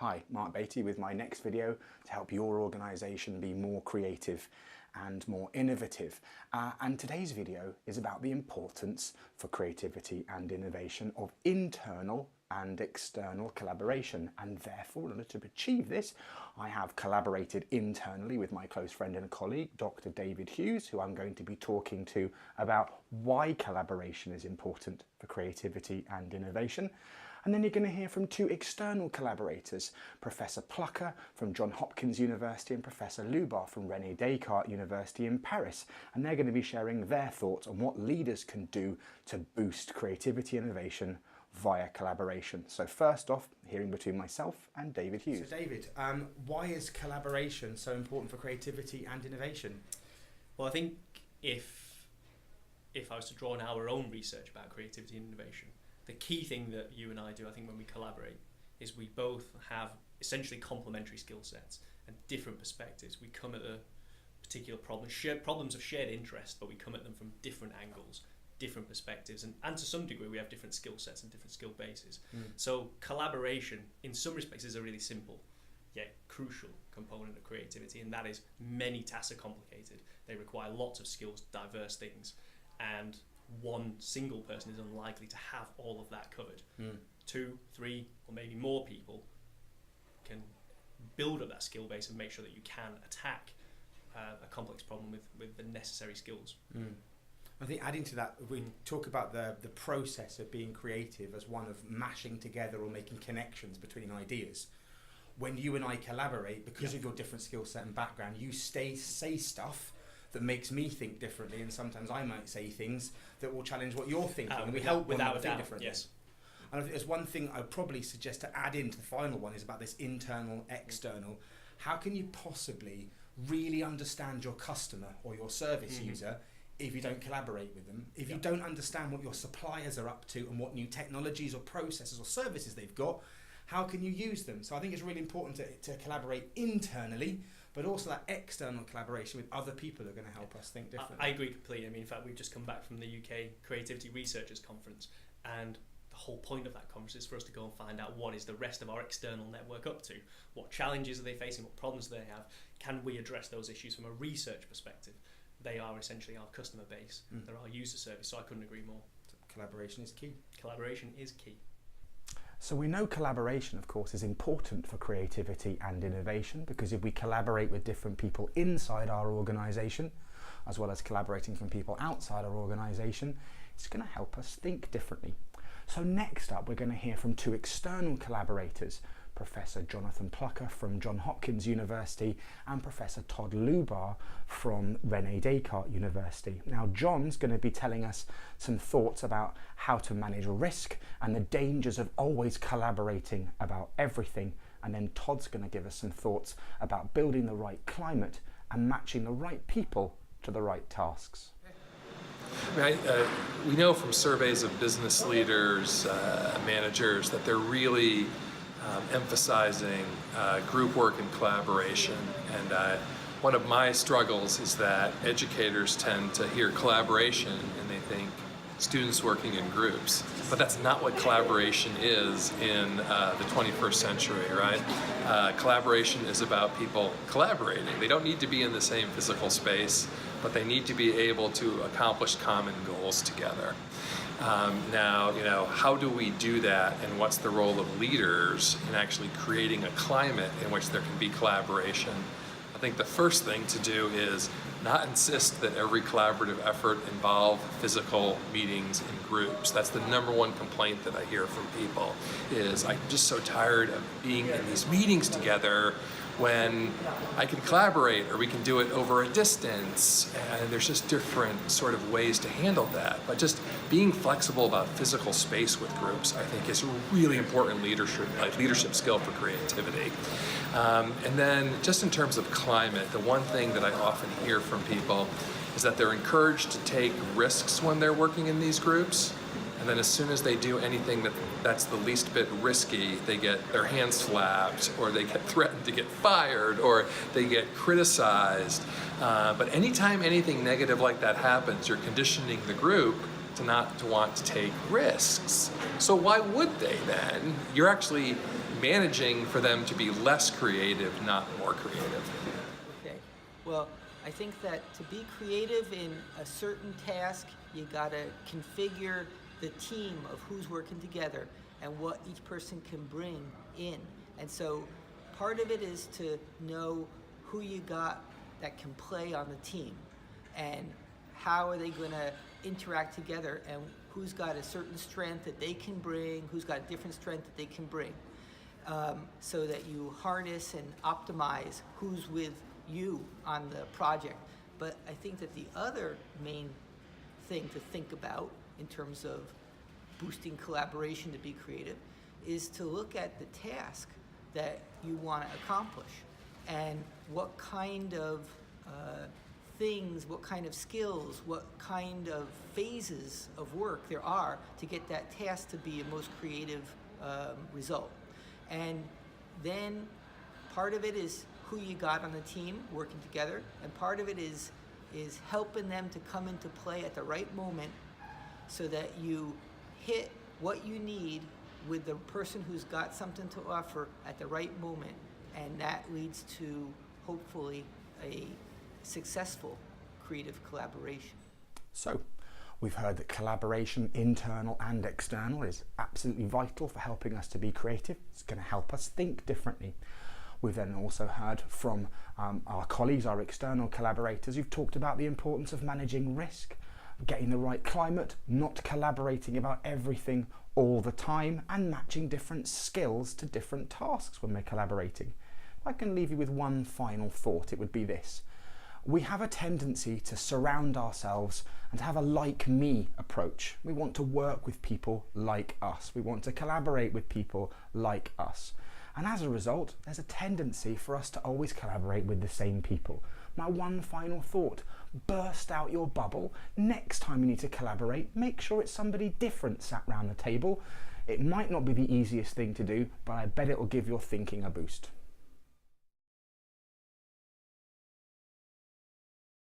Hi, Mark Beatty with my next video to help your organisation be more creative and more innovative. And today's video is about the importance for creativity and innovation of internal and external collaboration. And therefore, in order to achieve this, I have collaborated internally with my close friend and colleague, Dr. David Hughes, who I'm going to be talking to about why collaboration is important for creativity and innovation. And then you're going to hear from two external collaborators, Professor Plucker from Hopkins University and Professor Lubart from Rene Descartes University in Paris. And they're going to be sharing their thoughts on what leaders can do to boost creativity and innovation via collaboration. So first off, hearing between myself and David Hughes. So David, why is collaboration so important for creativity and innovation? Well, I think if I was to draw on our own research about creativity and innovation, the key thing that you and I do, I think, when we collaborate, is we both have essentially complementary skill sets and different perspectives. We come at a particular problem, problems of shared interest, but we come at them from different angles, different perspectives, and to some degree we have different skill sets and different skill bases. So collaboration, in some respects, is a really simple yet crucial component of creativity, and that is many tasks are complicated. They require lots of skills, diverse things, and one single person is unlikely to have all of that covered. 2, 3, or maybe more people can build up that skill base and make sure that you can attack a complex problem with the necessary skills. I think adding to that, we talk about the process of being creative as one of mashing together or making connections between ideas. When you and I collaborate, because of your different skill set and background, you say stuff that makes me think differently, and sometimes I might say things that will challenge what you're thinking, and we help one another think differently. Yes. And I think there's one thing I'd probably suggest to add into the final one is about this internal, external. How can you possibly really understand your customer or your service user if you don't collaborate with them, if you don't understand what your suppliers are up to and what new technologies or processes or services they've got? How can you use them? So I think it's really important to collaborate internally, but also that external collaboration with other people are going to help us think differently. I agree completely. I mean, in fact, we've just come back from the UK Creativity Researchers Conference, and the whole point of that conference is for us to go and find out what is the rest of our external network up to, what challenges are they facing, what problems do they have, can we address those issues from a research perspective. They are essentially our customer base, they're our user service, so I couldn't agree more. Collaboration is key. Collaboration is key. So we know collaboration, of course, is important for creativity and innovation, because if we collaborate with different people inside our organisation, as well as collaborating from people outside our organisation, it's going to help us think differently. So next up, we're going to hear from two external collaborators, Professor Jonathan Plucker from Hopkins University and Professor Todd Lubart from Rene Descartes University. Now, John's going to be telling us some thoughts about how to manage risk and the dangers of always collaborating about everything. And then Todd's going to give us some thoughts about building the right climate and matching the right people to the right tasks. We know from surveys of business leaders, managers, that they're really emphasizing group work and collaboration. And one of my struggles is that educators tend to hear collaboration and they think students working in groups. But that's not what collaboration is in the 21st century, right? Collaboration is about people collaborating. They don't need to be in the same physical space, but they need to be able to accomplish common goals together. Now, how do we do that, and what's the role of leaders in actually creating a climate in which there can be collaboration? I think the first thing to do is not insist that every collaborative effort involve physical meetings in groups. That's the number one complaint that I hear from people, is I'm just so tired of being in these meetings together when I can collaborate, or we can do it over a distance, and there's just different sort of ways to handle that. But just being flexible about physical space with groups, I think, is a really important leadership skill for creativity. And then just in terms of climate, the one thing that I often hear from people is that they're encouraged to take risks when they're working in these groups. And then as soon as they do anything that's the least bit risky, they get their hands slapped, or they get threatened to get fired, or they get criticized. But anytime anything negative like that happens, you're conditioning the group to not to want to take risks. So why would they then? You're actually managing for them to be less creative, not more creative. Okay. Well, I think that to be creative in a certain task, you gotta configure the team of who's working together and what each person can bring in. And so part of it is to know who you got that can play on the team and how are they gonna interact together, and who's got a certain strength that they can bring, who's got a different strength that they can bring, so that you harness and optimize who's with you on the project. But I think that the other main thing to think about in terms of boosting collaboration to be creative is to look at the task that you want to accomplish and what kind of things, what kind of skills, what kind of phases of work there are to get that task to be a most creative result. And then part of it is who you got on the team working together, and part of it is helping them to come into play at the right moment so that you hit what you need with the person who's got something to offer at the right moment, and that leads to hopefully a successful creative collaboration. So, we've heard that collaboration, internal and external, is absolutely vital for helping us to be creative. It's going to help us think differently. We've then also heard from our colleagues, our external collaborators, who've talked about the importance of managing risk, getting the right climate, not collaborating about everything all the time, and matching different skills to different tasks when we're collaborating. If I can leave you with one final thought, it would be this. We have a tendency to surround ourselves and to have a like-me approach. We want to work with people like us. We want to collaborate with people like us. And as a result, there's a tendency for us to always collaborate with the same people. My one final thought, burst out your bubble. Next time you need to collaborate, make sure it's somebody different sat round the table. It might not be the easiest thing to do, but I bet it will give your thinking a boost.